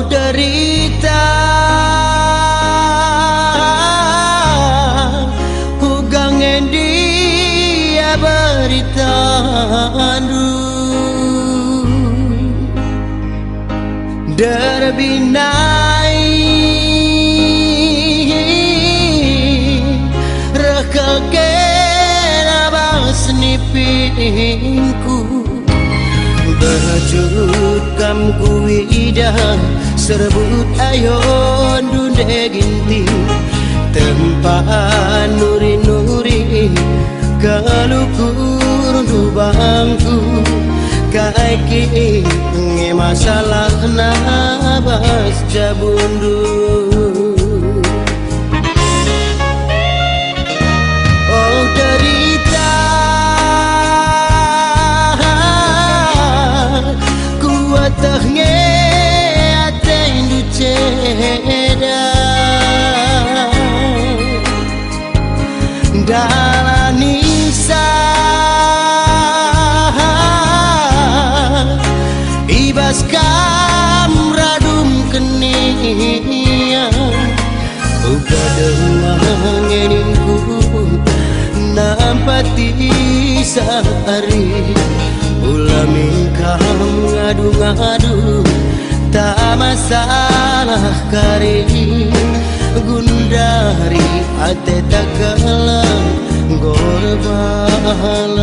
derita hugangen dia berita derbinai rekeken abas nipinku berjut kam kuidah serbut ayon dunde ginti tempat nuri-nuri kalukur dubangku kaiki nge masalah nabas jabundu oh derita kuatah nge ateng duceda dalanisa ibas kam radum kenia uga dengang eningku nampati sehari ulami kam ngadu-ngadu tak masalah kari gundari ate takalang gorbalang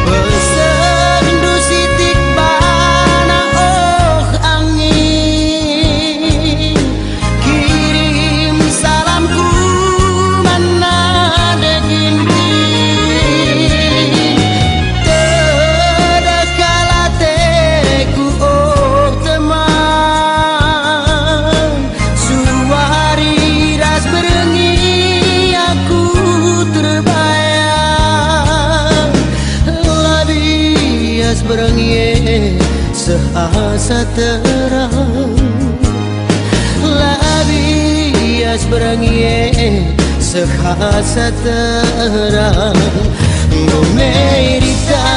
pesendu sitik bana oh angin kirim salamku mana deginti tedakalateku oh teman suari ras berengi aku terbayang labias berengi sehasa terang labias berengi sehasa terang gome rita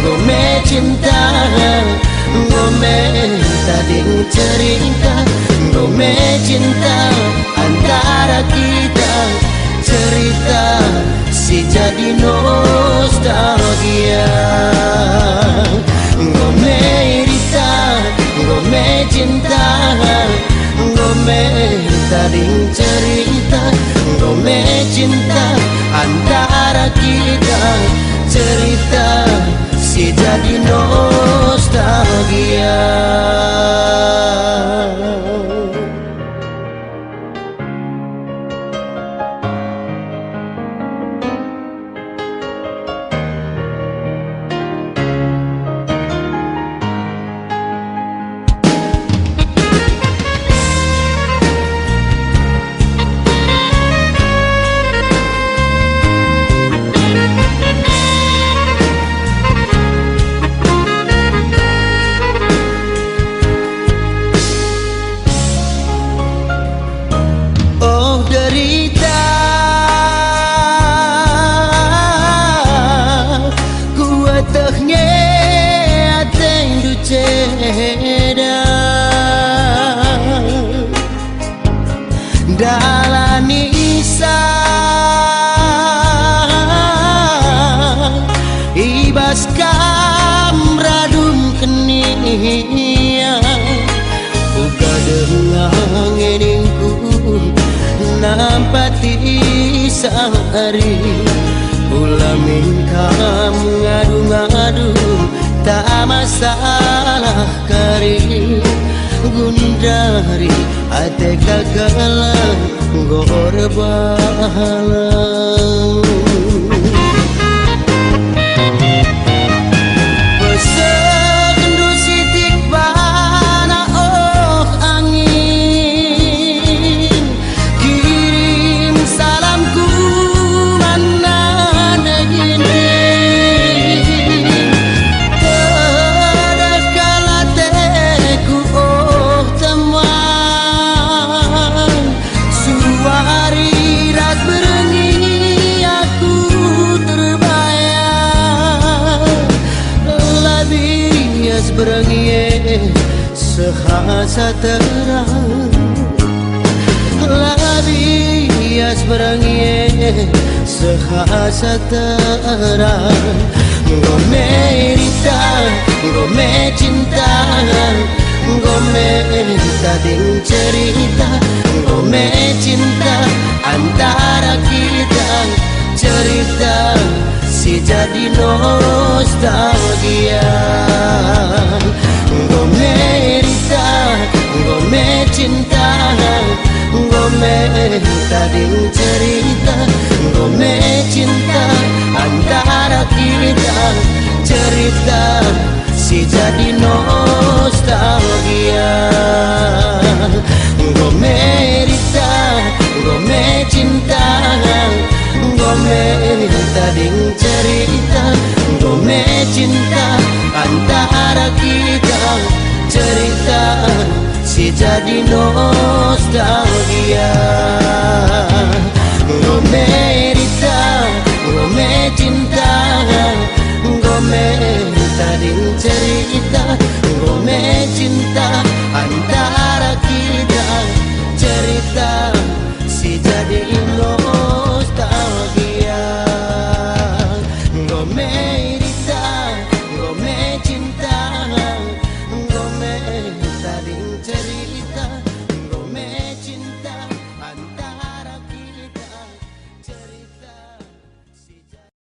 gome cinta gome tading cerita gome cinta antara kita cerita si jadi nostalgia gome rita gome cinta gome tading cerita gome cinta antara kita cerita si jadi nostalgia. Derita kuatahnya ateng duceda dalani isa ibas kam radum kenia uga dengang eningku nampati sehari ulami kam ngadu-ngadu tak masalah kari gundari ate kagalang gorbalang pesendu sitik bana oh angin kirim salamku mana negini tedakalateku oh teman suari ras berengi aku berengye sehasa terang labias berengye sehasa terang gome rita gome cinta gome tading cerita gome cinta antara kita cerita si jadi nostalgia gome rita gome cinta gome tading cerita gome cinta antara kita cerita si jadi nostalgia gome rita gome cinta gome tading cerita gome cinta antara kita cerita si jadi nostalgia gome rita gome cinta gome tading cerita gome cinta antara kita cerita si jadi nostalgia gome rita gome cinta gome tading cerita gome cinta antara kita cerita si jadi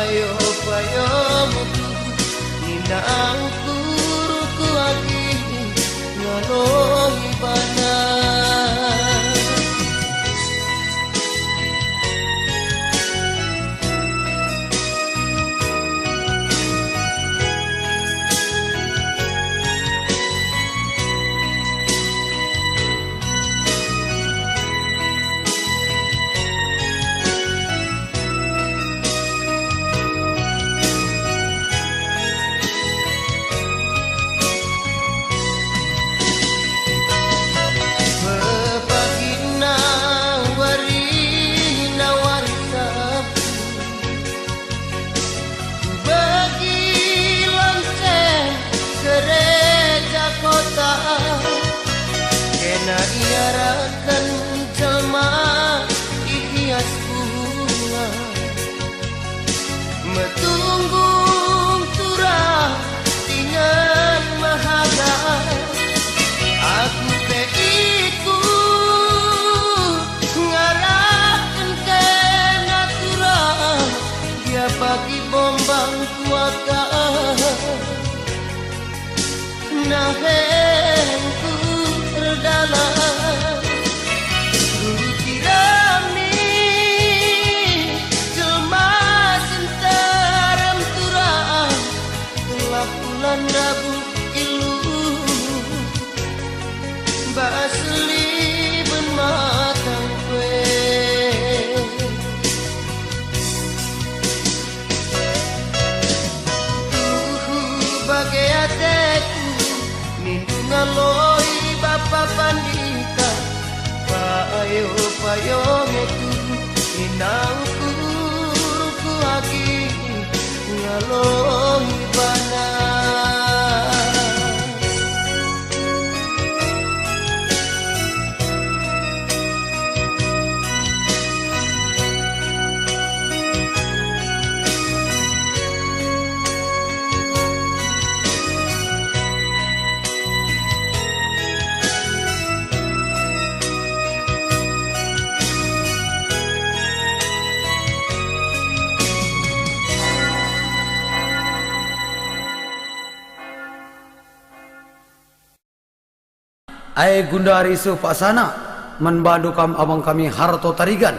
payo payo mutu ninang kuruku lagi ngaloi bana. Kena iarakan jelma ikhlas bunga metunggung turah dengan mahaga aku teiku ngarahkan kena turah dia bagi bombang kuaka nahengku terdalam dulu kirami jelma cinta rem turah telah bulan rabu ilu baseli ben matang kue bagai ateku ngaloi bapa pandita payo payo metu inang kuruku lagi ngaloi bana. Ai gundari supasana membantu abang kami harto tarigan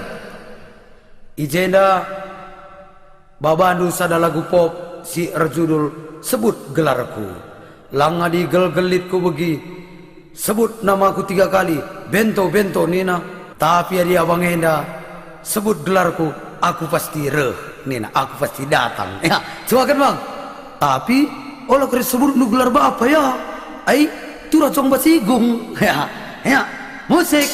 ijenda babandu sada lagu pop si erjudul sebut gelarku langa di gel-gelitku begi sebut namaku 3 kali bento nina tapi dia abang enda sebut gelarku aku pasti nina aku pasti datang ya coba kan bang tapi olah kau sebut nu gelar apa ya ai Tura cong basigung ya musik.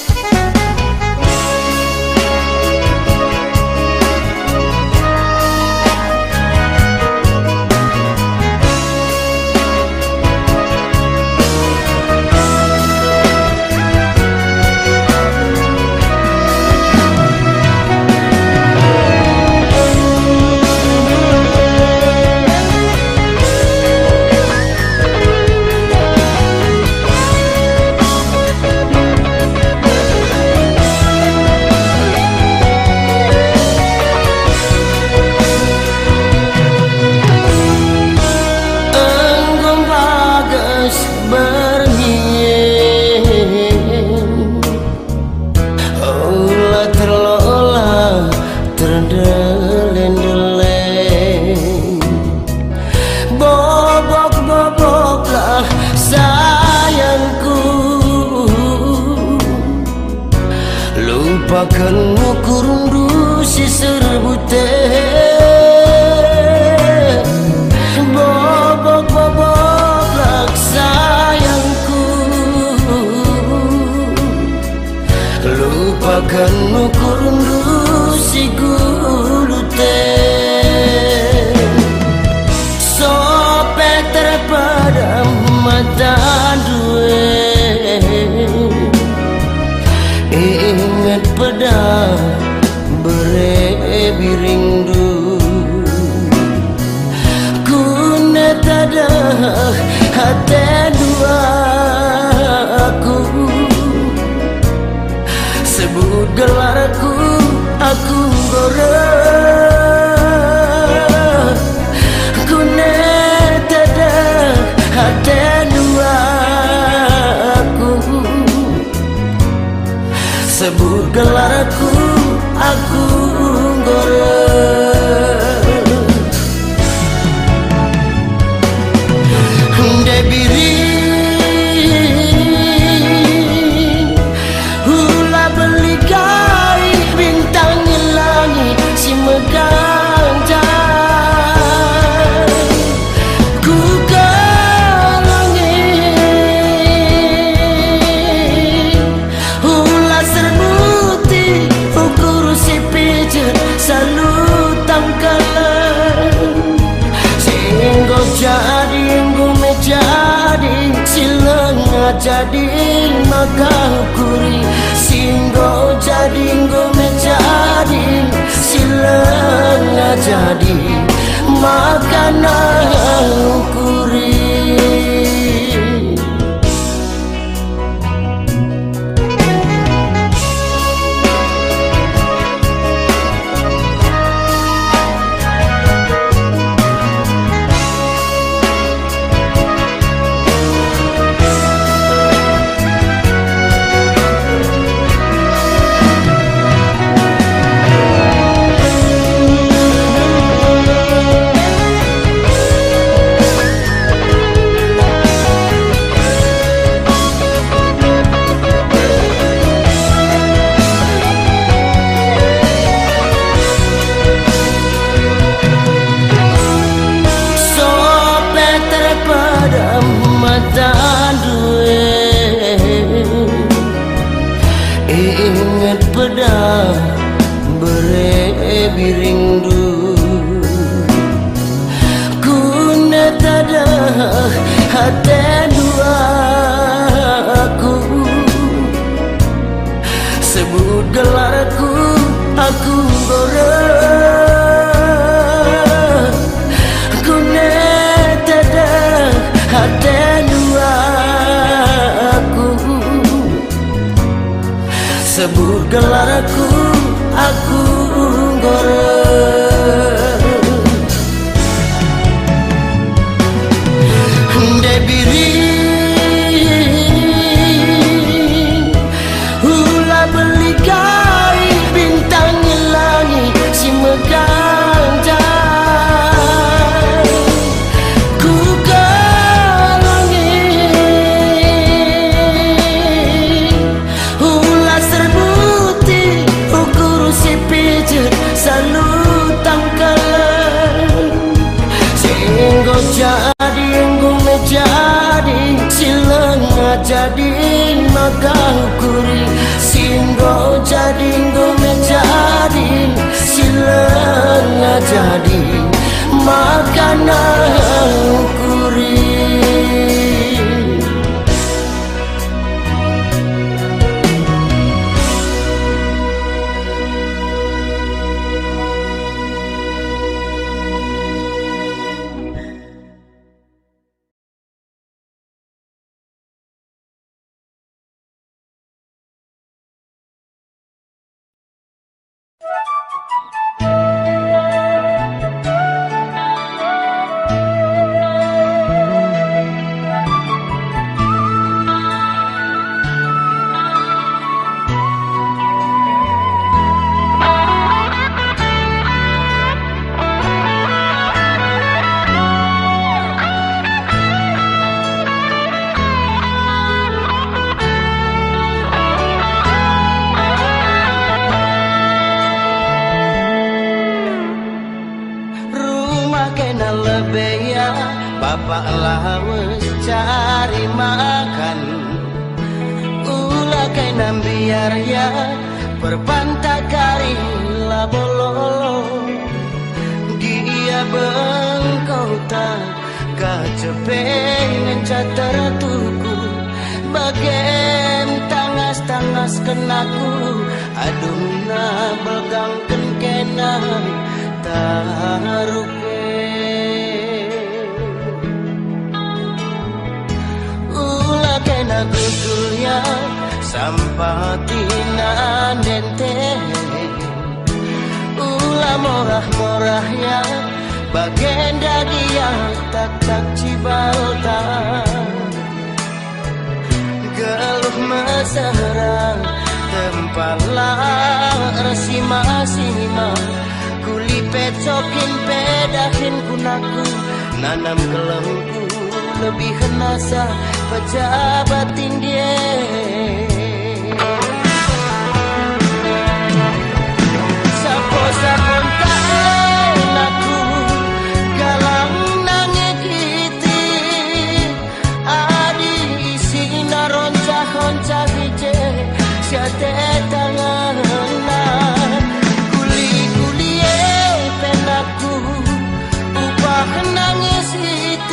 Lupakan kurundu si serbute bobok lak sayangku lupakan kurundu si gulute sope terpadam mata dua ingat pedang berebiringdu kuna tada hati dua aku sebut gelarku aku goreng jadi gume jadi silenga jadi maka hukuri singgo jadi gume jadi silenga jadi maka hukuri. Ingat pedang berebirindu kuna tada hati dua aku sebut gelarku aku goreng kuna tada hati dua aku sebut gelarku aku goreng debiring hula belikai bintang langit si megang jai ku kalangit hula serbuti ukur si pijet selalu tangkalan sehingga jadi gume jadi silenga jadi maka hukuri singgo jadi gume jadi silenga jadi maka hukuri. Bapak lawas cari makan ulah kena biar ya berpantai kari labololo dia bengkau tak kacepengen catar tuku bagian tangas-tangas kenaku aduna belgangken kena taruke kena gugulnya sampatina dente ulah morah-morahnya bagian dagia tak cibalta geluh mesra tempalah resima-sima kuli pecokin pedahin kunaku nanam gelengku lebih kenasa pejabatin dia sapo-sapon kain aku galang nangikiti adi isi naronca-honca hije siate tangan kuli-kuli penaku upah nangis itu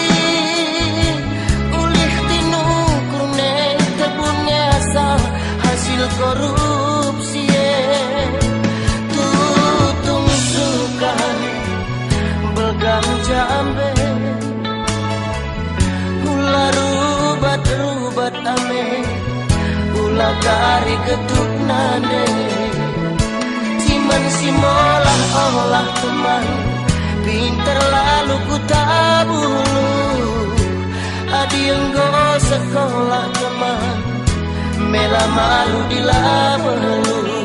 jambe ulah rubat ame ulah kari ketuk nande ciman si molah olah teman pinter lalu ku tabulu adi enggo sekolah teman mela malu di labelu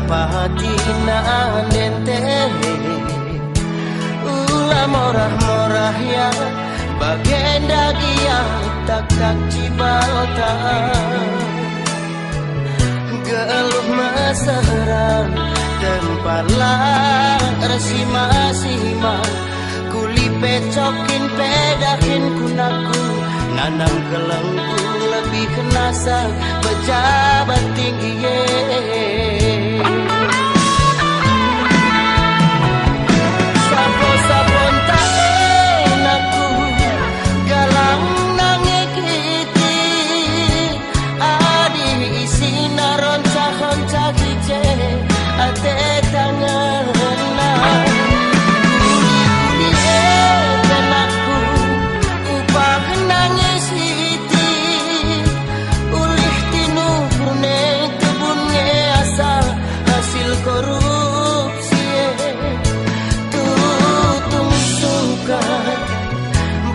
pahatina dente ulah morah-morah ya bagenda gia tak cibalta geluh masaran tempalah resima-sima kulipe cokin pedahin kunaku nanam gelengku lebih kenasa pejabat tinggi Sapon tak enaku galang nangekiti adi isi naronca-ronca kice ate tangan kuli-kuli enaku upah nangis iti ulih tinu kuning kebunnya asal hasil korupsi tutung suka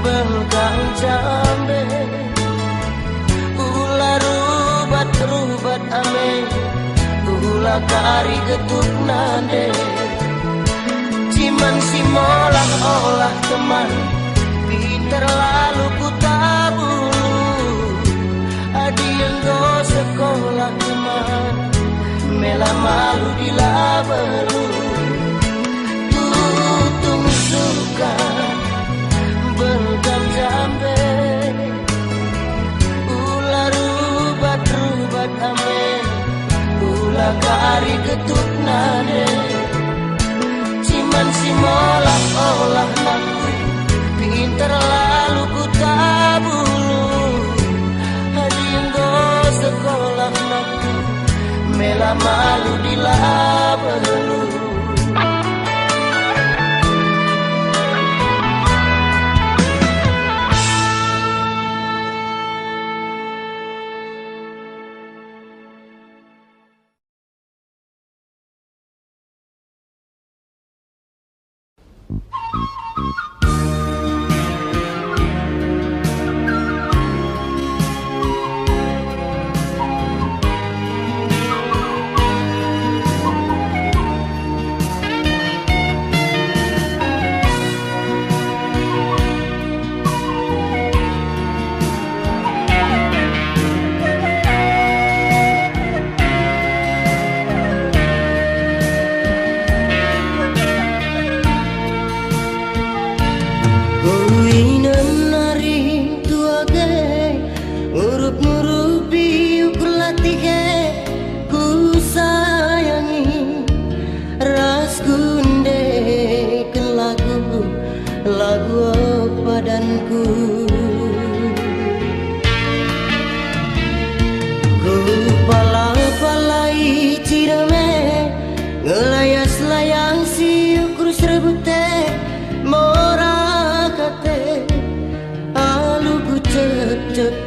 belgang jambe ulah rubat ame ulah kari getuk nande ciman si molah olah teman pinter lalu ku tabulu adi enggo sekolah teman mela malu di labelu tutung suka belgang jambe ulah rubat ame ulah kari getuk nade ciman si molah olah naku pinter lalu ku tabulu adi enggo sekolah naku mela malu di labelu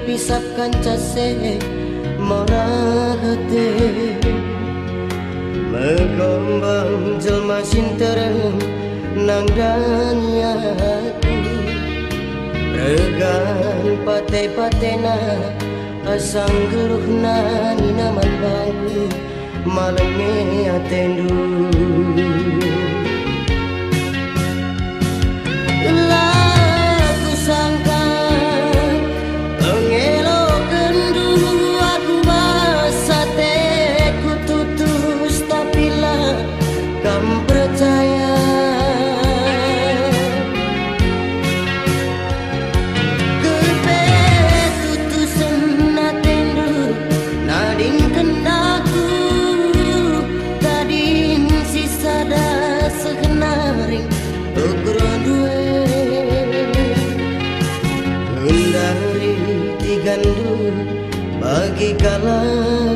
pisapkan case morate megombang jelma sintereng nang danyatu regan pate-patena asang geluhna ninaman bangku malenge atendu laku sangka seriti gandu bagi kala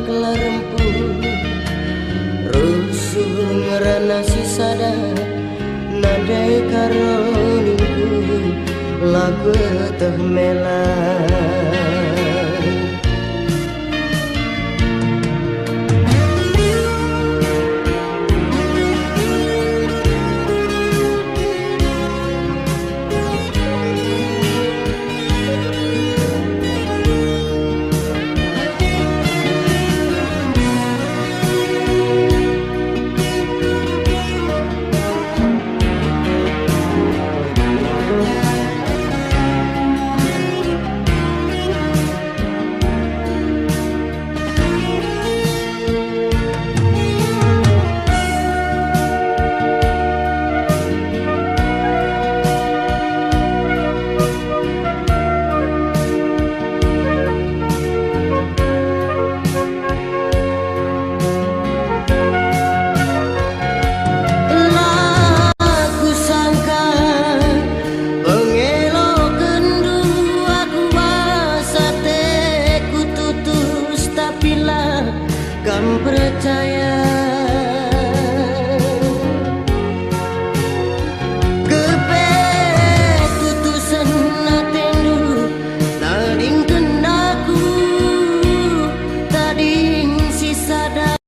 kelarempu rusuh ngerana sisada nade karoningku lagu teh melah. Kan percaya keputusan natendu tading kendaku tading sisada.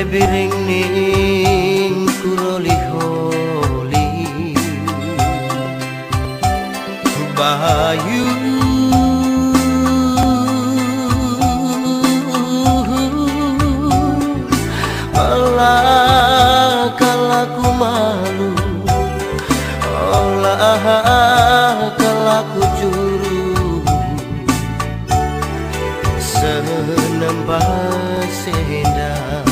Biring ning kuroli-holi bahayu malah kalaku malu olah kalaku juru senembah sedang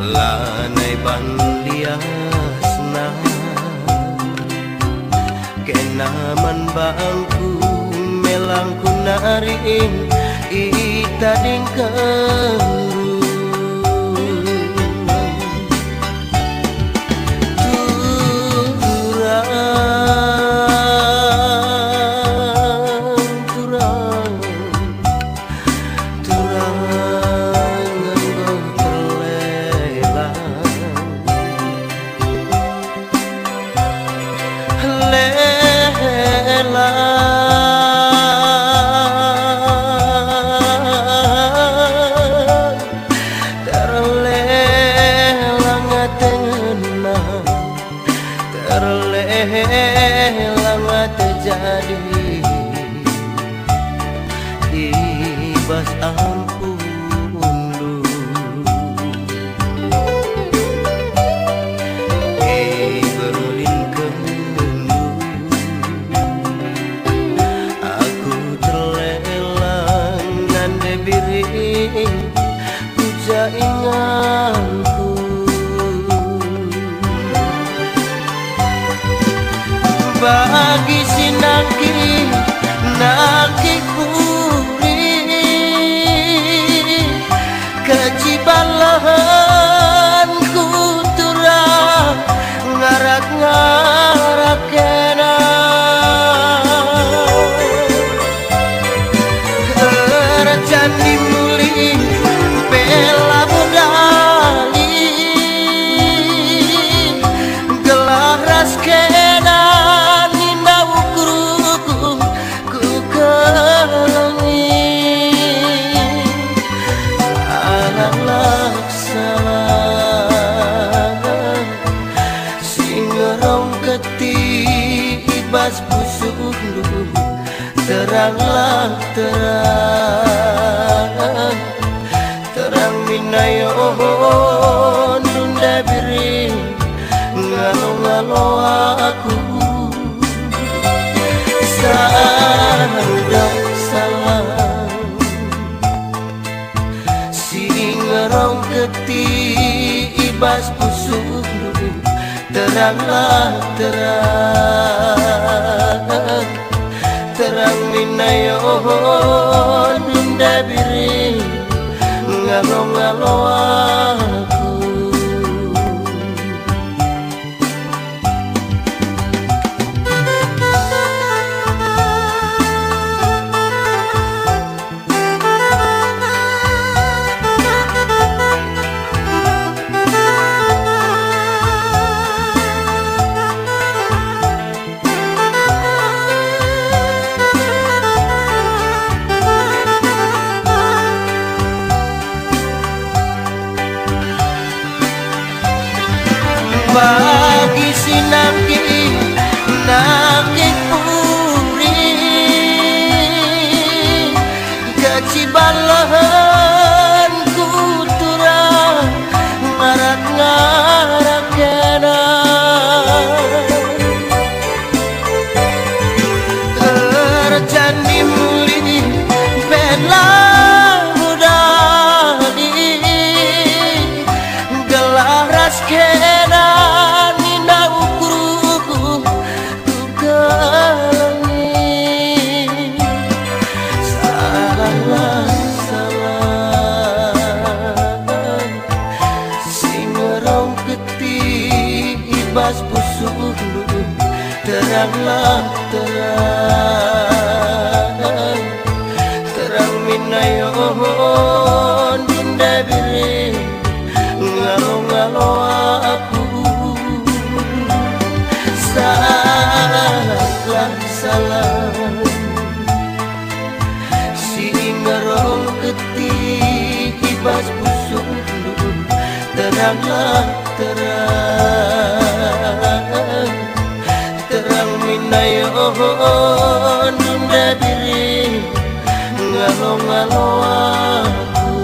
lanai bandiasna kenaman bangku melangku naring itading keru terlelang terjadi ibas ampun berlin kendu sainganku. Bagi si nangki puri kecibalahan ku turang ngarak kena kerjani muli bela budali gelah ras kena ibas busuk teranglah terang minayon nunda biri ngalo aku salah singerong keti ibas busuk teranglah terang minayon nunda biri ngalo aku. Bagi si nangki puri kecibalahan ku turang ngarak kena kerjani muli bela budali gelah ras kena ibas busuk teranglah terang minayon dinda biri ngalo aku salah singerong keti ibas busuk teranglah terang minayon nunda biri ngalo aku.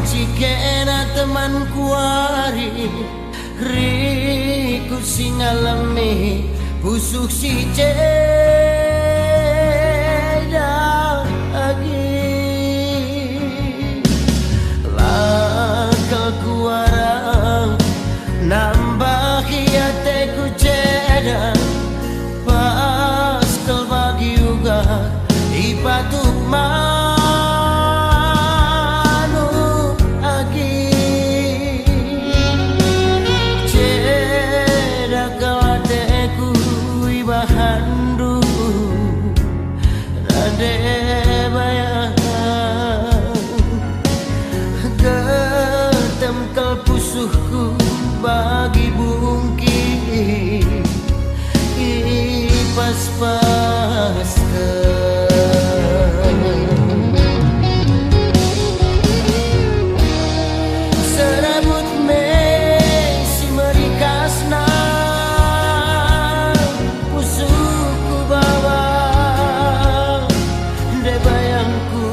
Cikena teman kuari riku sing alami busuk si ceda lagi lakal kuara nambah hiateku ceda pas kelbagi juga ipatuk bagi bungki pas-pas serabut mesi merikasna pusuku bawa de bayangku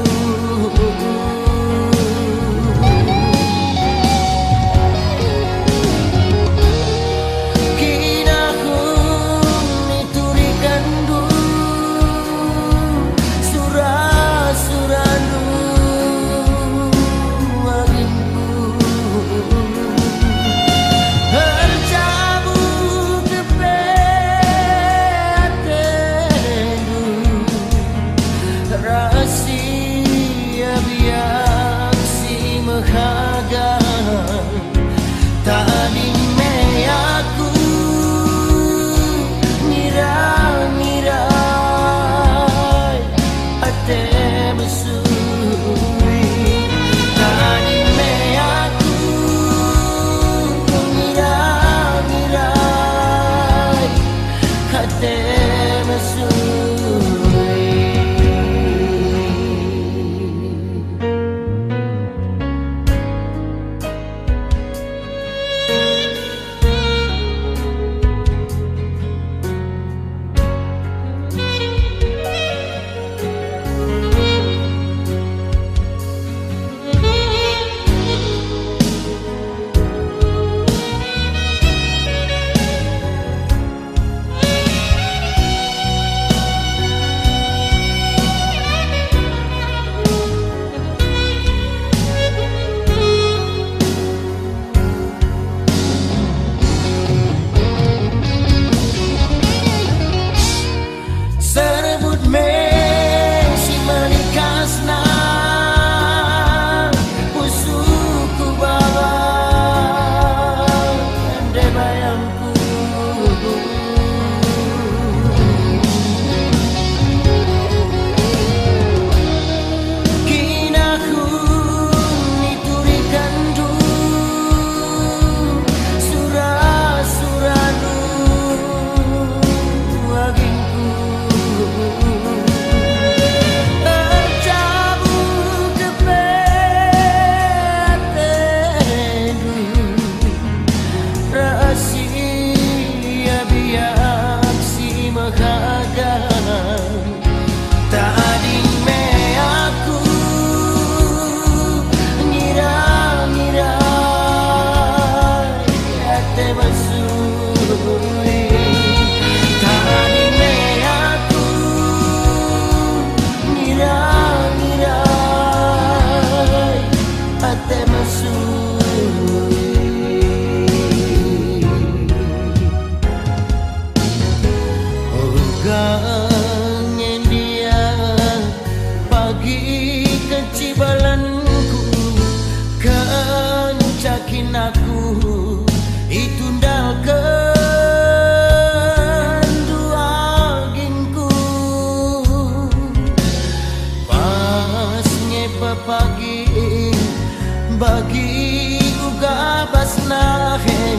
bagi uga basnahe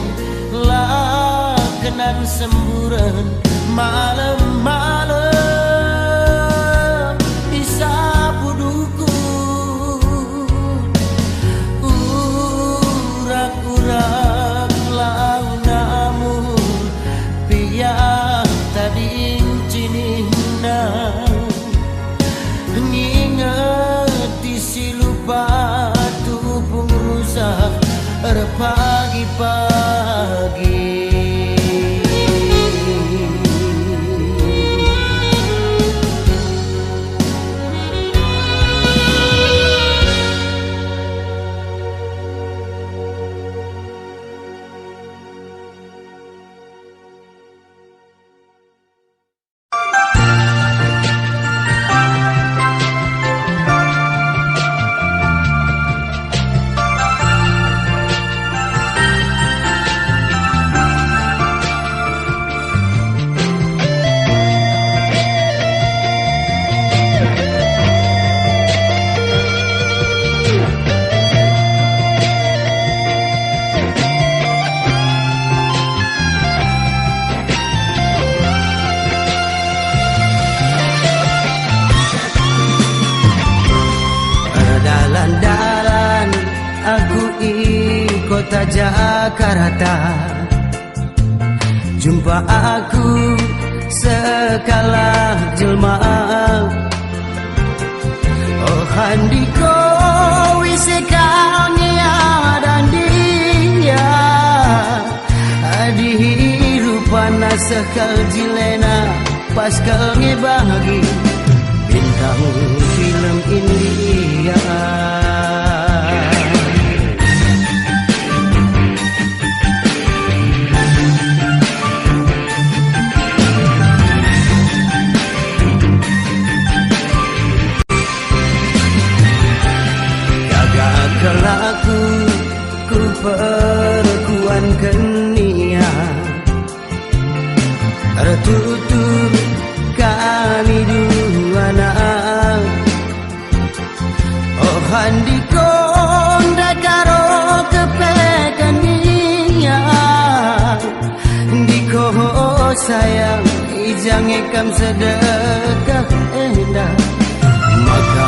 lakenan semburan malam-malam bisa buduku urak-urak launamu biar tadi cinina nginget di silupa tupung kota Jakarta. Jumpa aku sekala jelma, oh handiko wisekalnya dan dia adihirupana sekal jilena paskal ngebagi bintang film India. Kelaku ku perkuan kenia tertutup kami duana, oh handiko karo kepekan dia diko sayang ijang ekam sedekah endah, maka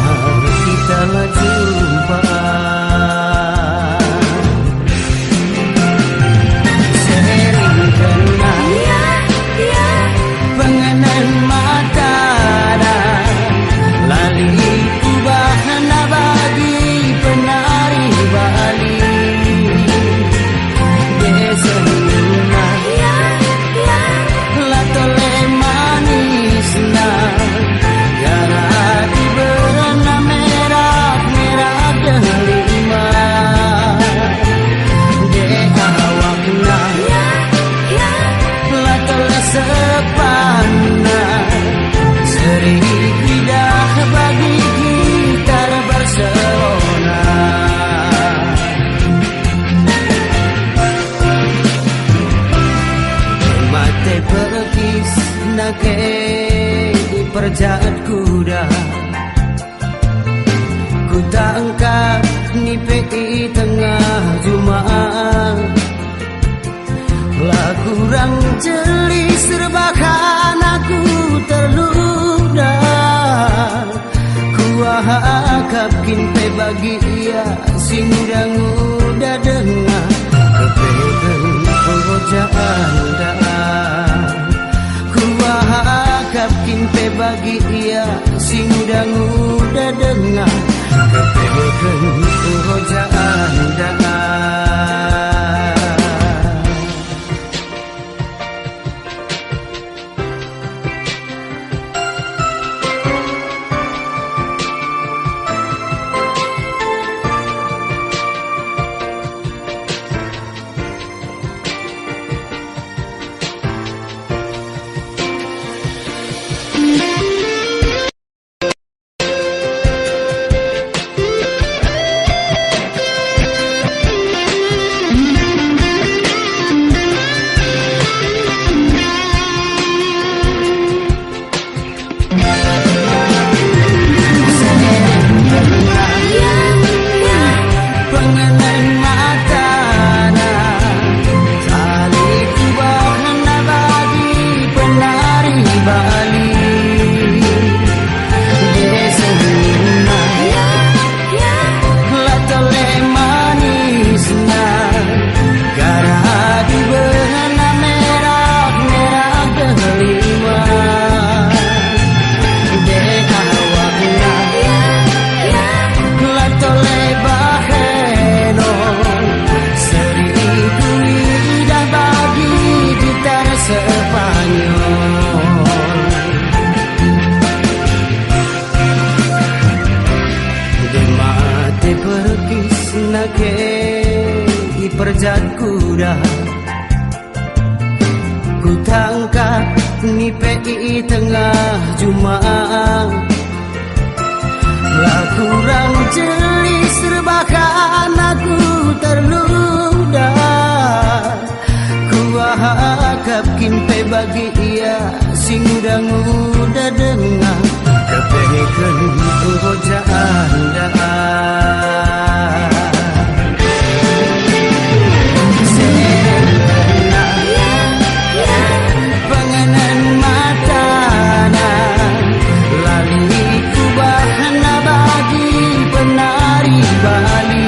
kita jumpa. Sering kena pengenan mata lali kubahana bagi penari Bali desena latole manisna gara diberana merah delima de awakna latole sepana seri lidah bagi gitar Barcelona. Mate perkis nake di perjalanan kuda, ku tangkap nipe di tengah Jumat. Lah kurang jeli serbakan aku terluda, ku hakapkin pe bagi ia sing udah dengar kepegang pengojaan dah. Ku hakapkin pe bagi ia sing udah dengar kepegang pengojaan dah. Perjat kuda ku tangkap nipe di tengah Jumat. Lah kurang jeli serbakan aku terluda, ku hakapkin pe bagi ia sing udah dengar kepekan pengojaan dah. Bali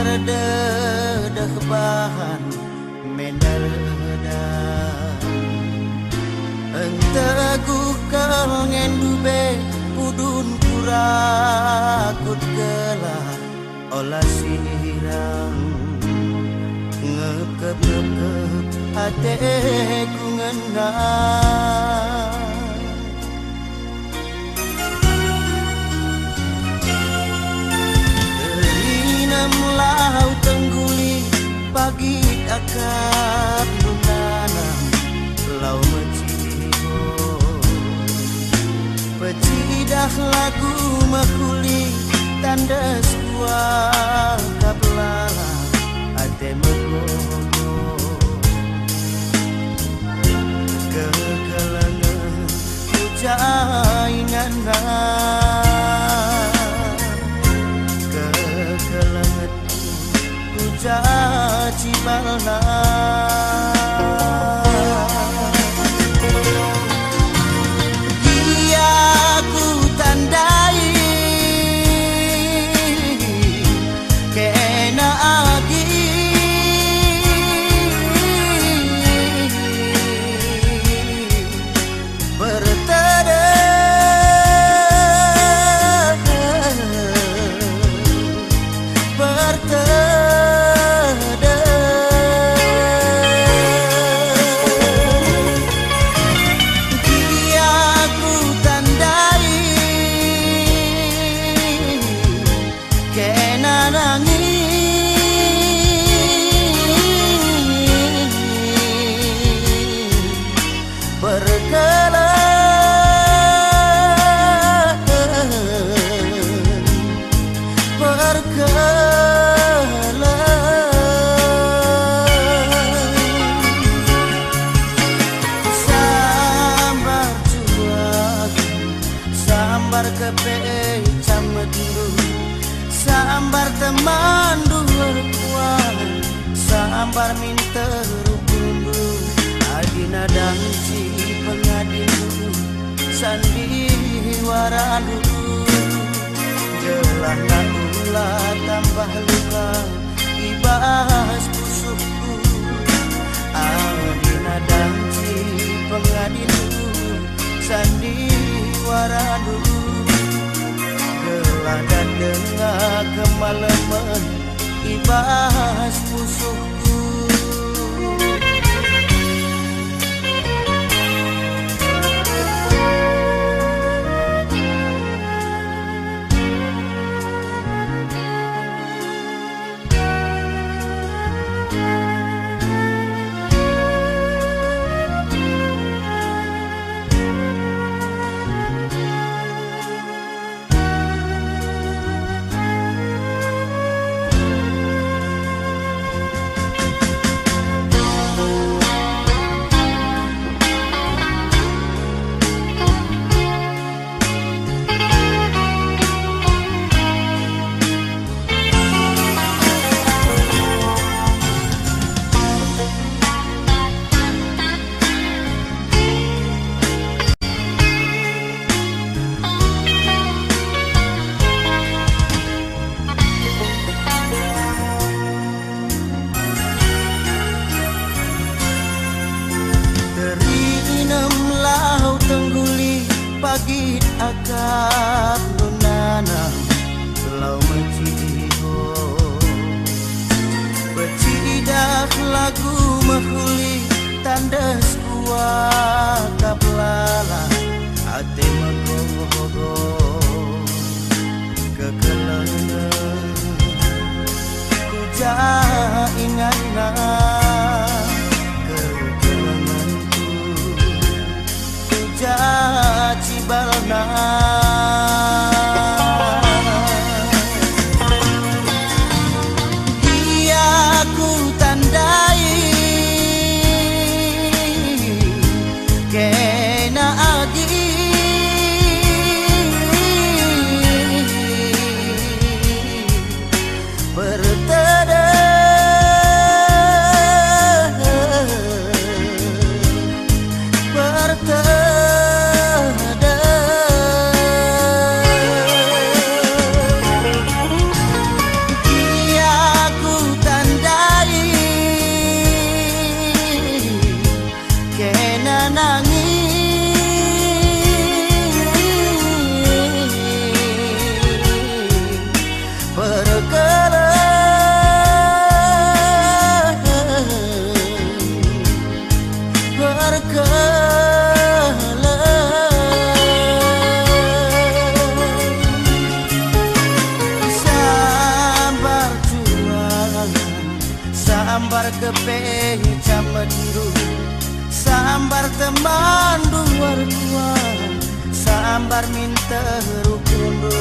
terdedah bahan mendadak enteguh kengen dube pudun kurakut gelar olah sirang ngekep-ngekep hateku ngenang terinam laut tengguli pagi akap lunanam lau meciho pecidah lagu makuli tandas kuah kaplala ate megogo kekelangan ujaingan kekelangan ujaci balna sambar teman dua kuat sambar minta rukundu adina danci pengadinu sandiwara dulu jelah ulah tambah luka ibas pusukku adina danci pengadinu sandiwara dulu dan dengar kemalaman ibas pusukku pagi akap nunanam selau meciho pecidak lagu mahuli tandas kuah kaplala ate megogo kekelangan kuja ingana cibalna dia ku tandai kena agi berteda Sambar jualan, sambar kepeng camendu, sambar teman luar tua, sambar minta rukundu,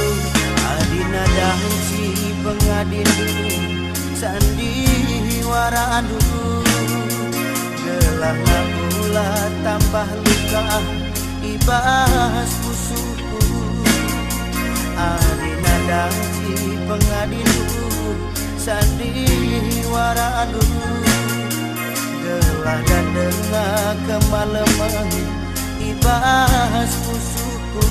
adina danci pengadindu, sandiwara dulu, gelah ngapula tambah luka, ibas pusuku, adina danci pengadindu, sandiwara dulu, gelah dan dengar kemalaman, ibas pusuku.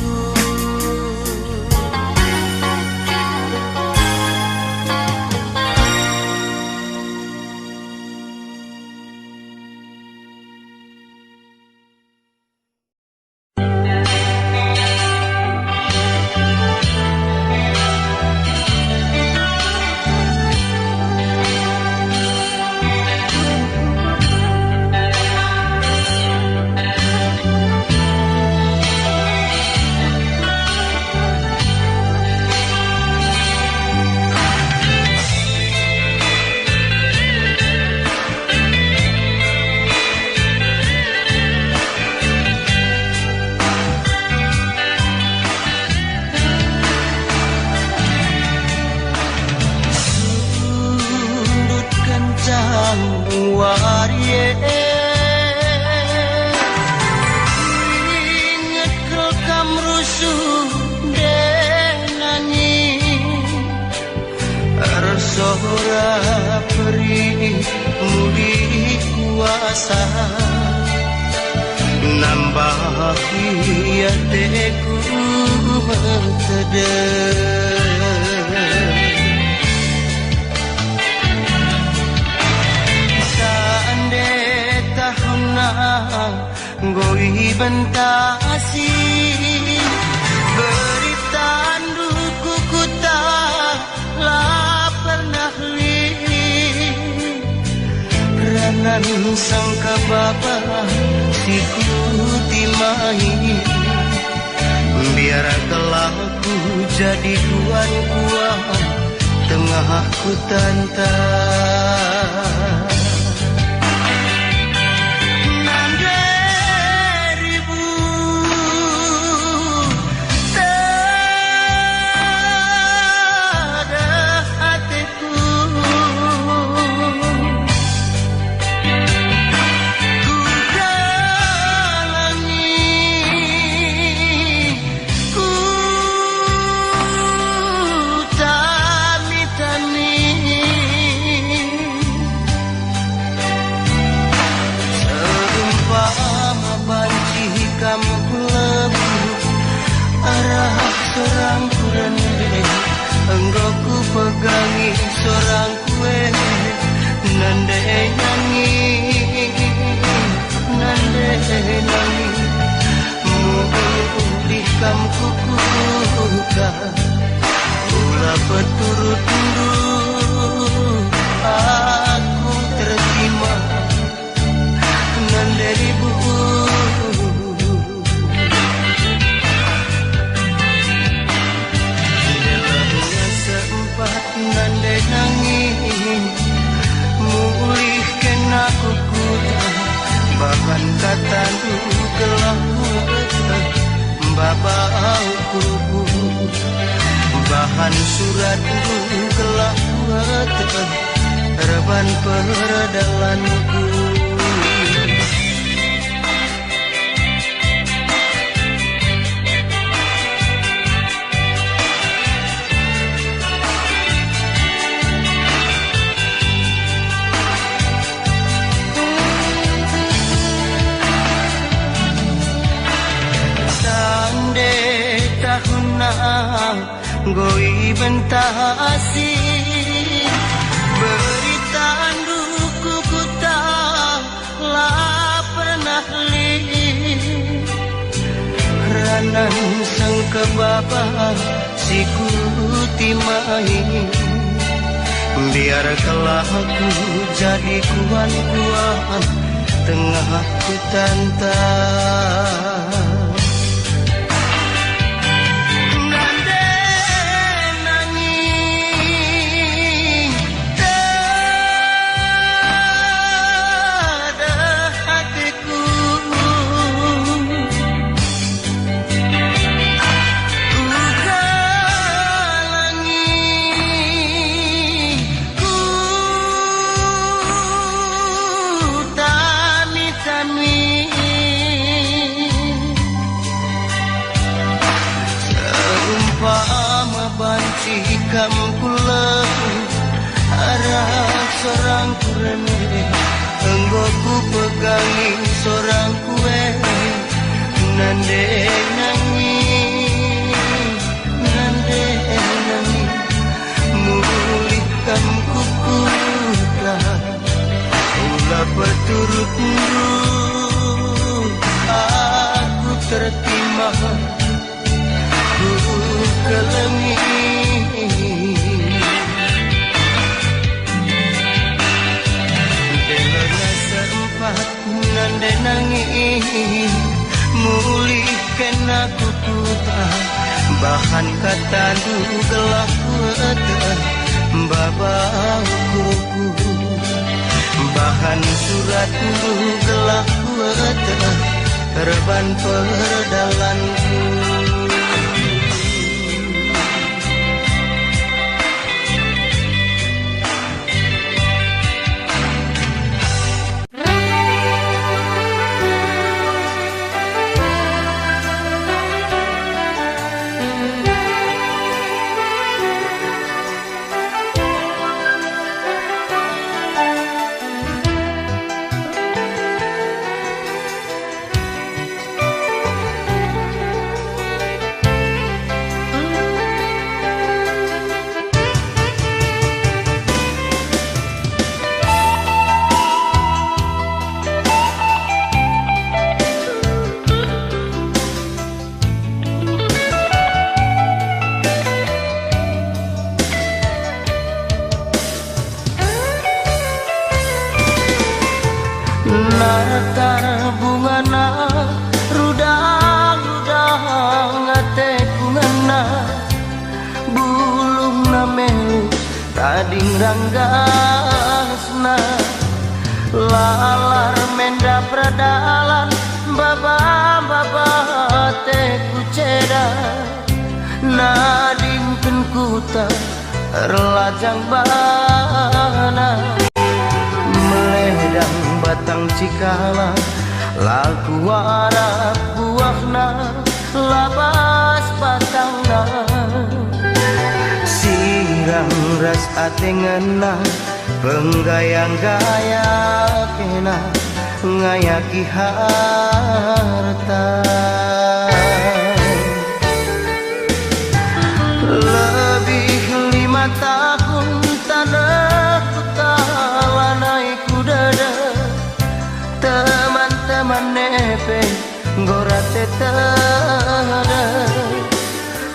Sora peri muli kuasa nambahi hatiku metede sande tahuna goi bentasi berita duku kuta ranan sangka bapa sikuti mahi biar kelakku jadi tuan kuah tengah ku tantang sorang kurende engkau ku pegangi sorang kue nande nyanyi mulikam kukuka ula peturut dulu aku terima nande ribu nande nangis mulih kena kukuta bahkan kata gelah babau kuku bahan surat gelah reban perdalanku goi bentasi berita duku kuta la pernah li ranan sang kebaba sikuti mahi biar kelak aku jadi kuan-kuan tengah aku tantang. Nande nanging dada hatiku, ku halangi, ku tani-tani. Seumpama bancikam kulehu arah sorang kurene, enggo ku pegangi sorang kue. Nande nanging, nande nanging, mulihkan kukulah ulah berturut nurut, aku tertima ku kelengi. Delona sempat nande nanging, mulihkan aku kuta, bahan kata dugelah kueta babauku, bahan surat dugelah kueta terban perdalanku. Natar bungana rudang-rudang ate kungana, bulung namelu tading ranggasna, lalar menda pradalan baba-baba te kuceda, nadingkeun kuta relajang bana, meledang batang cikala laku warap buahna labas batangna, sirang ras atengena penggayang-gaya kena ngayaki harta. Lebih 5 tahun tanah kutalanai kudada, teman-teman nepe gora tetada,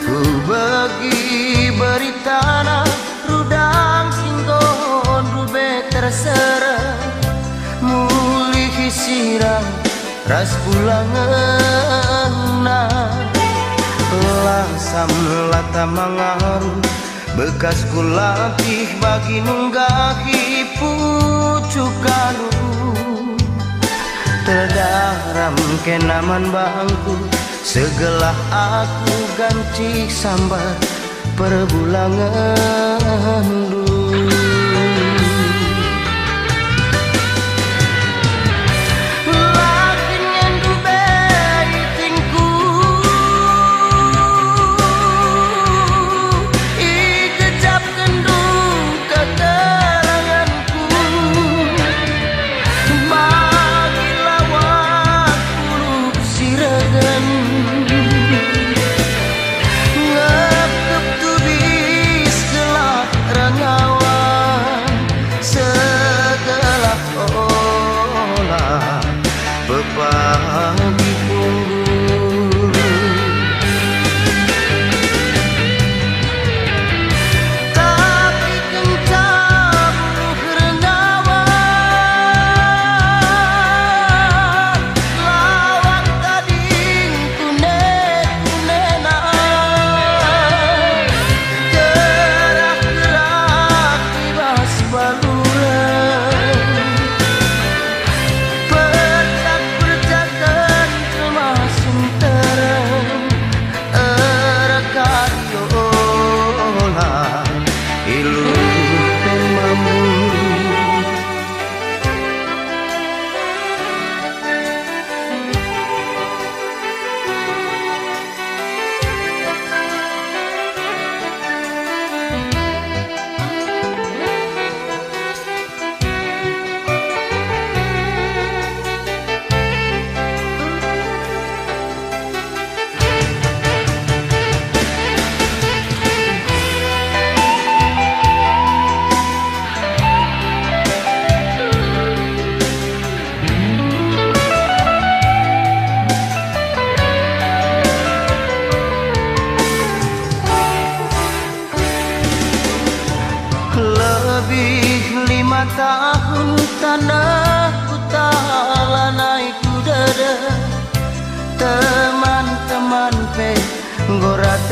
ku bagi beritana rudang singgon rube terserah, mulih sirang ras pulangeuna, lasam lata mangaru bekas kulapih bagi nunggahi pucukaru, terdaram kenaman bangku segelah aku ganci sambar perbulangan dulu. Ngekep tu bis gelap ranga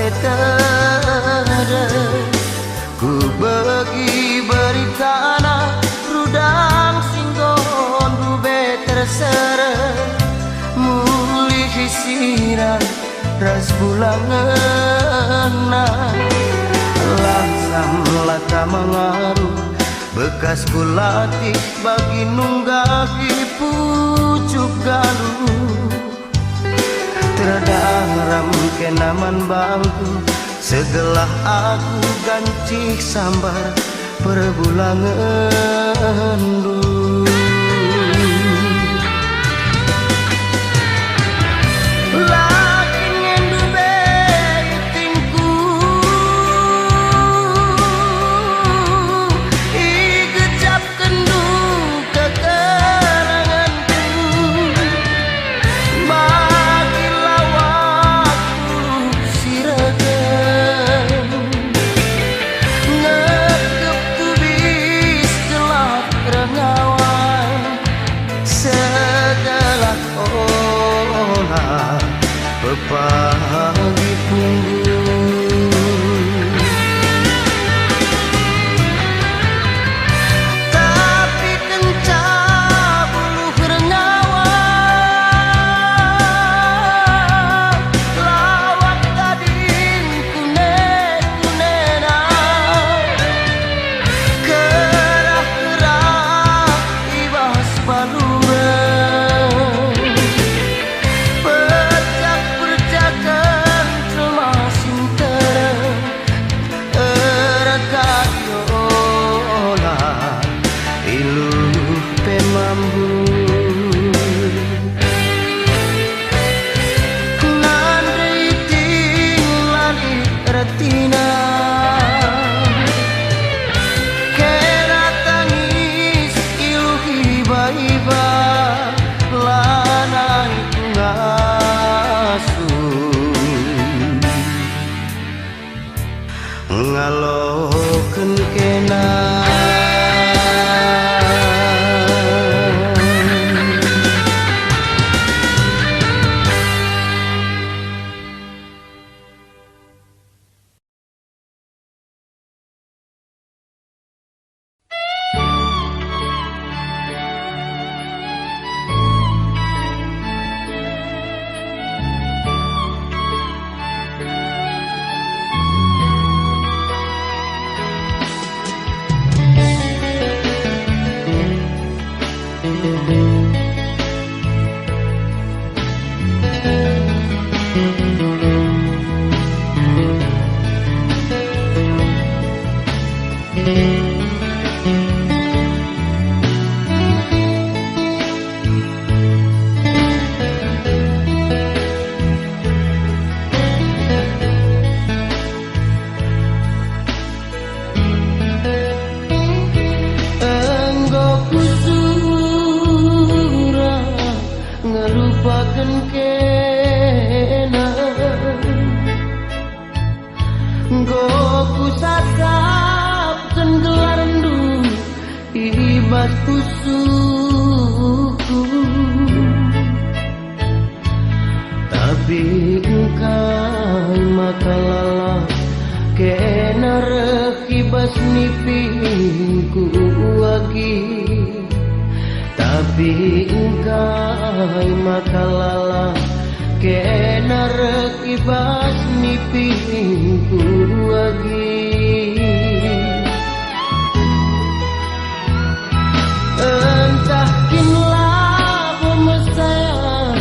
setere ku bagi beritana rudang singgon rube tersere muli hisiran ras bulangan langsam lata mengaruh bekas kulatih bagi nunggahi pucuk galuh terdaram kenaman bangku segelah aku gancih sambar perbulangan dulu lagi ngendu beitinku igecap kendu kekeranganku bagi lawakku siregen ngekep tubis gelap rengawan segelah olah pepagi punggung tapi kencah bulu rengawan lawak gading kunen-kunena kerah-kerah ibas baluran perjak-perjakan cemasin terang erat kadiola iluh pemambu nandai tinglali retina kera tangis iluh iba-iba lanai ngasuh ngalokeun kena ngelupakan kena goku sakapkan gelarndu ibas kusuku tapi engkau maka lalah kena rekibas nipingku lagi tapi engkau maka lalah kena rekibas nipingku lagi entah kinlah pemesayang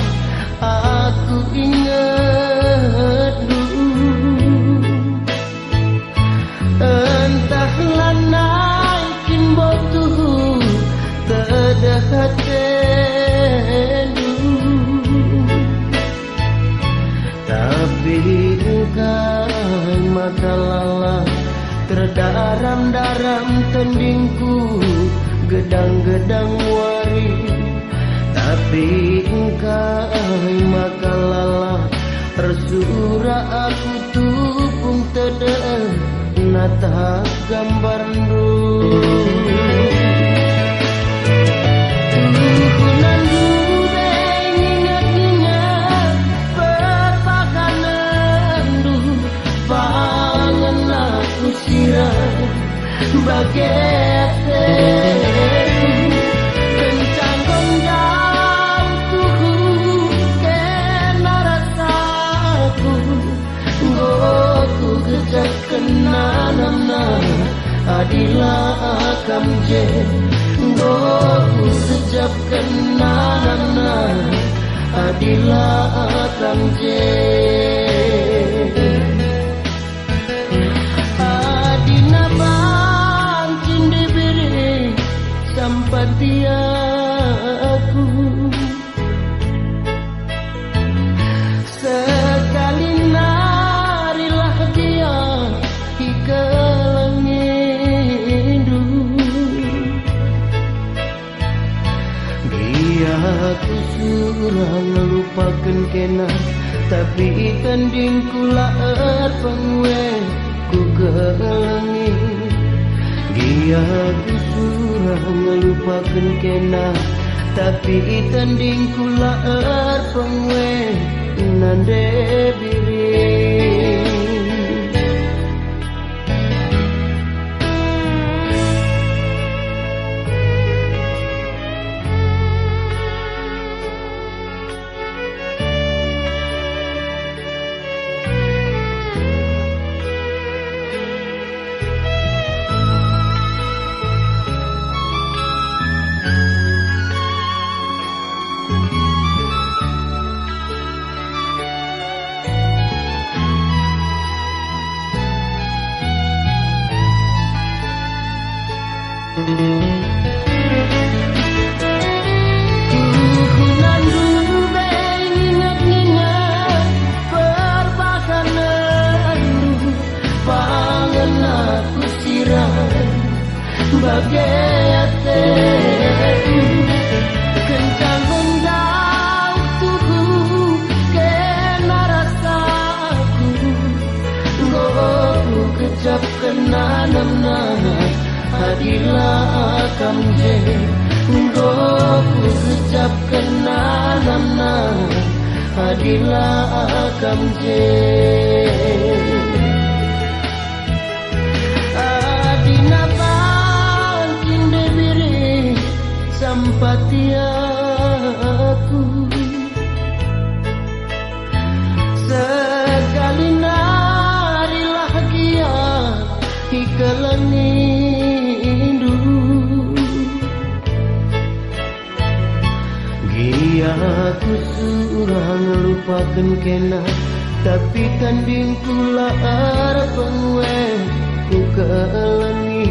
aku ingat dulu entahlah naikin botuh terdekat tapi engkau mata lalah terdaram-daram tendingku gedang-gedang wari tapi engkau maka lalah tersura aku tupung tedeh nata gambar je Goku sejak kenanana Adilah akan je Adina bangkin diberi Sampatia aku Sekali narilah dia Ikelangindu Dia aku surang lupakan kena Tapi tanding kular pengwe Ku kelangi Dia aku surang lupakan kena Tapi tanding kular pengwe Nande biri Bagai ate kencang gendang tubuh kena rasaku Goku kecap kena namna Adilah akam je Goku kecap kena namna Adilah akam je Sampatia aku Sekali narilah dia Ikelangindu Gia aku surang lupakan kena Tapi tanding kular pengwe Ku kelangi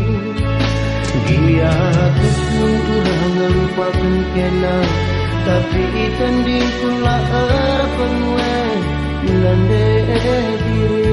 Dia aku surang lupakan kena Tapi tanding kular pengwe Nande diri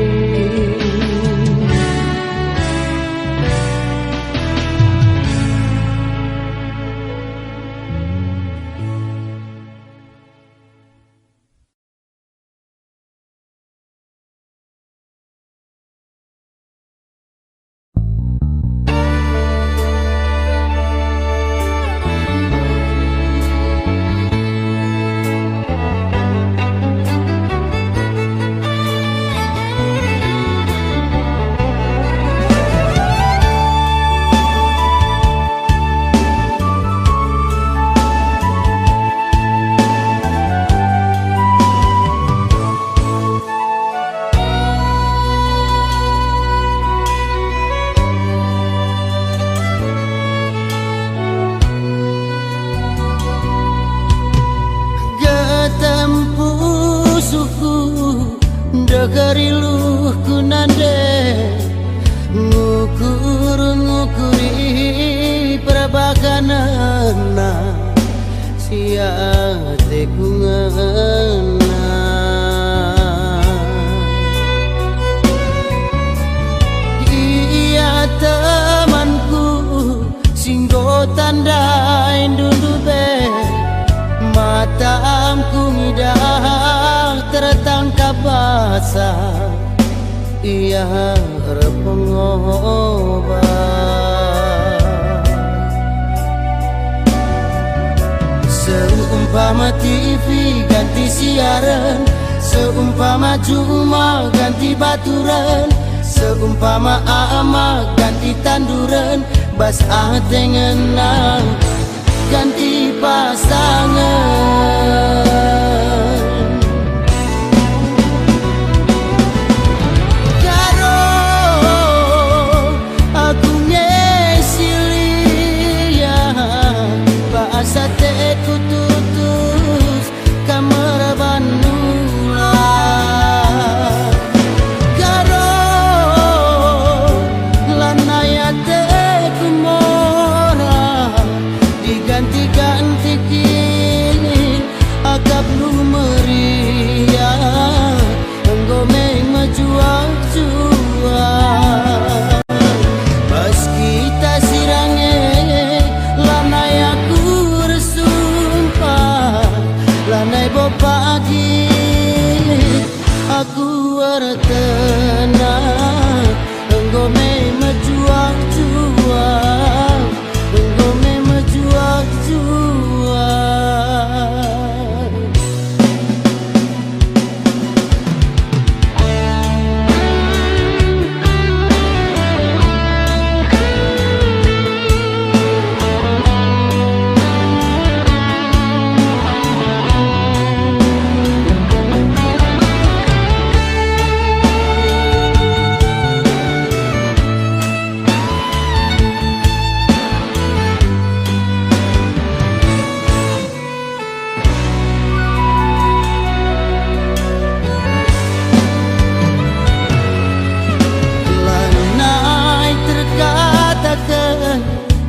Degariluh kunande ngukuri perbaganana siate kungana iya temanku singgo tandai dundube matamku ngidah tertangkap basah ia pengobat seumpama TV ganti siaran seumpama Juma ganti baturan seumpama ama ganti tanduran bas dengan ganti pasangan karo aku ngesili aku tenang, engkau mejuang-juang, engkau mejuang-juang.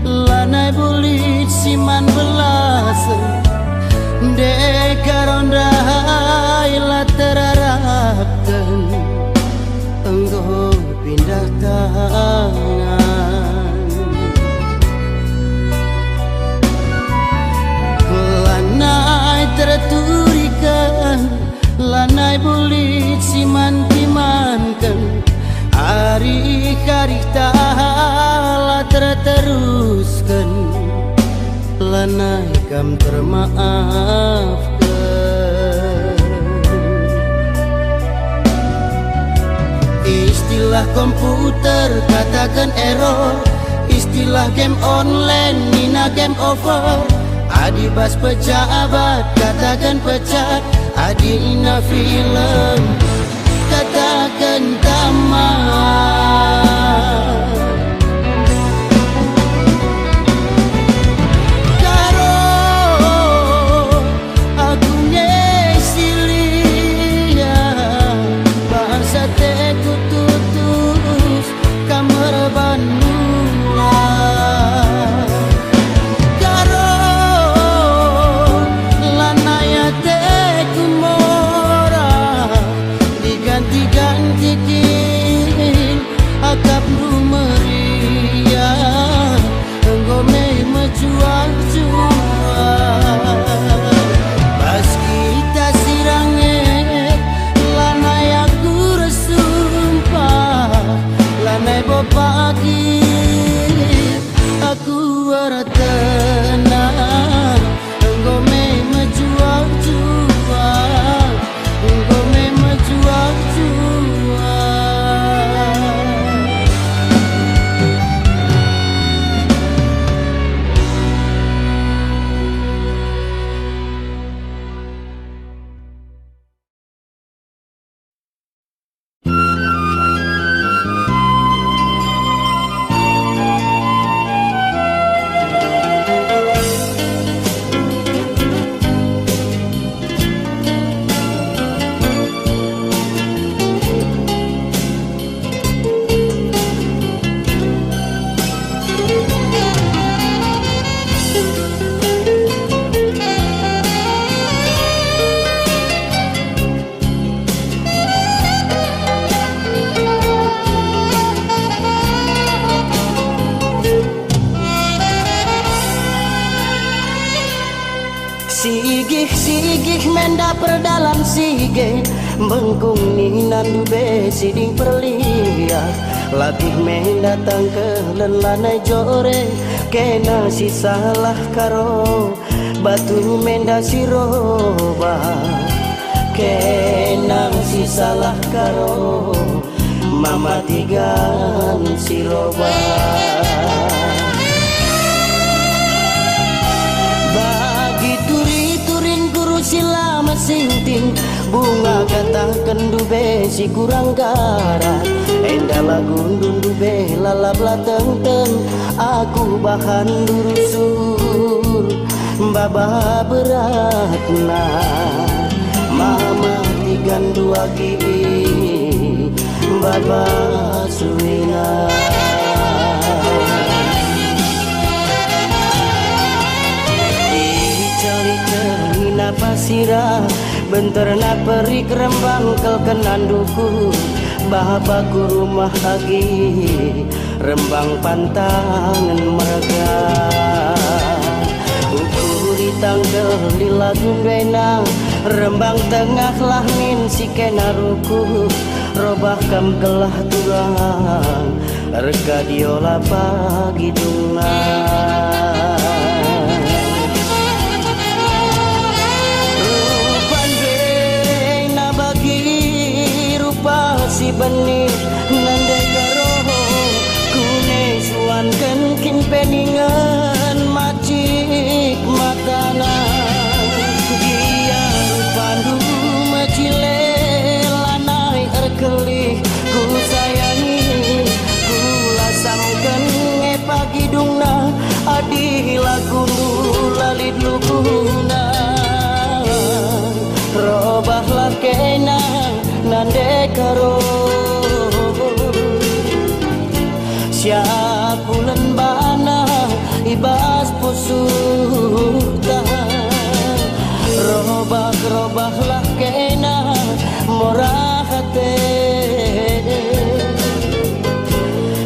Lanai bulit siman belasan dekaron ila terarapkan engkau pindah tangan. Lanai terturikan, lanai bulit siman timankan hari-hari tahala terteruskan, lanai kam termaafkan. Istilah komputer katakan error, istilah game online nina game over. Adibas pejabat katakan pecat, adina film katakan tamat. Karo aku nyesilia bahasa teku tutus kamar banula. Karo lanaya teku mora diganti-gantikin akap numeria engkau mejuang-juang. Pas kita siranget lanai aku resumpah, lanai bopagi aku tenang, engkau mejuang-juang, engkau mejuang-juang. Sigih menda perdalam sige mengkung ni nandu besi ding perlihat latih mendatang ke lanai jore kena si salah karo batu menda siroba kena si salah karo mama tigan siroba. Sila masing-ting bunga katakan dube si kurang garat enda lagun dube lalap lateng-teng aku bahan durusur baba beratna mama tigan dua gigi baba suwina. Pasira bentar na perik rembang kel kenanduku bahabaku rumah lagi rembang pantangan merga ukuri tanggal di lagun bena Rembang tengah lah min si kenaruku, robah kam gelah tulang, reka diola pagi dungan. Rupan bena bagi rupa si benih, nandai garoho kune suan kin peningan macik matana. Dia rupandu macile lanai erkelih, ku sayangi ku lasamkan pagi dungna adi lagundu lalit luguna. Robahlah kena nande karo siap bulan bana ibas pusuta. Robahlah kena morahate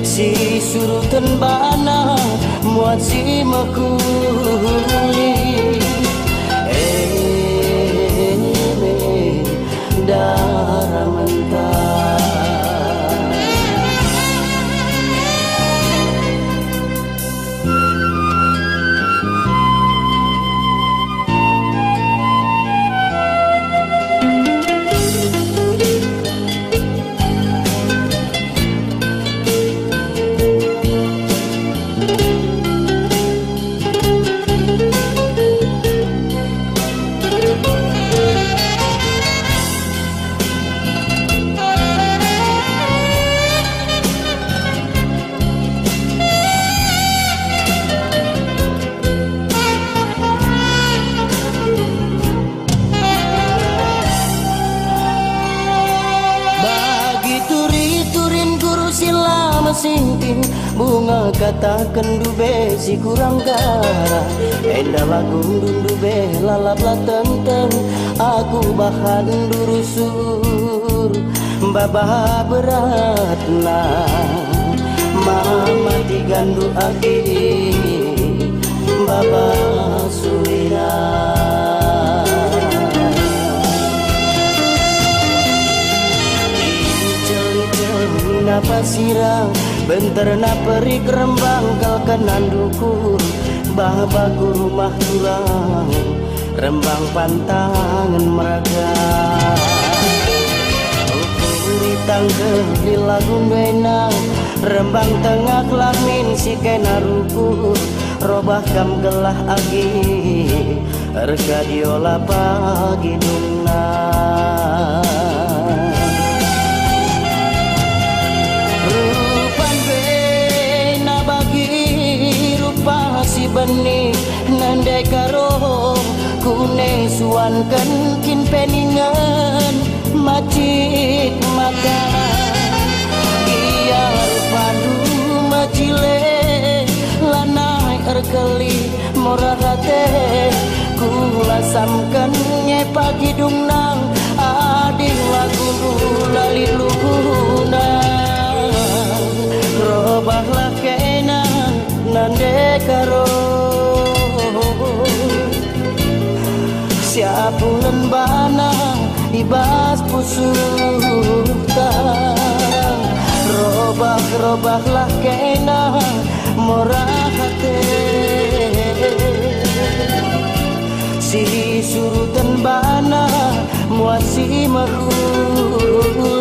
si surutan bana muat si makuli. Darah mentah sinting bunga katakan dube si kurang gara enda lagu dube lalap lateng aku bahan durusur babah beratna mama digandu agi babah suina. Napa sirang bentar na perik rembang kal kenanduku bahabaku rumah tulang rembang pantangan meraga ukuri tangga di lagun benang rembang tengah lamin si kenaruku robah kam gelah agi reka diola pagi dungan. Si benih nandai karo kune suan kin peningan macik mata. Ia padu macile lanai erkeli morahate ku lasamkan pagi dungnang adih lagu lalit luhuna. Robahlah kena nande karo siap bulan bana ibas pusuta. Robahlah kena morahate si surutan bana muasi mahul.